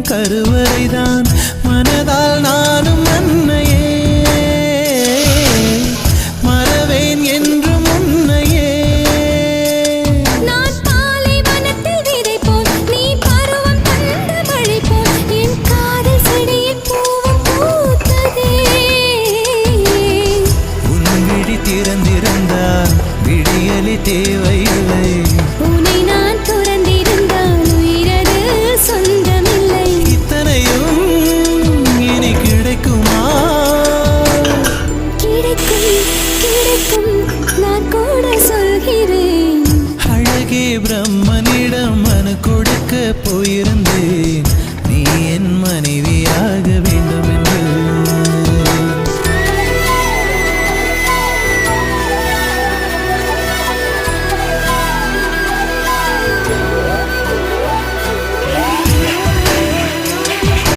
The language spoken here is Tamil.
கருவறைதான் மனதால் நானும் அன்னையே மறவேன் என்றும் உன்னையே. நான் பாலைவனத்தில் விதை போல் நீ பருவம் தந்த மழை போல் என் காதல் செடியில் பூவும் பூத்ததே. உன் விழி திறந்திருந்தால் விடியலி தேவையில்லை. உன்னை நான் துறந்திருந்தால் உயிரது சொந்தமில்லை. இத்தனையும் இனி கிடைக்குமா? கிடைக்கும் கிடைக்கும் நான் கூட சொல்கிறேன். அழகே பிரம்மனிடம் மனு கொடுக்க போயிருந்தேன்.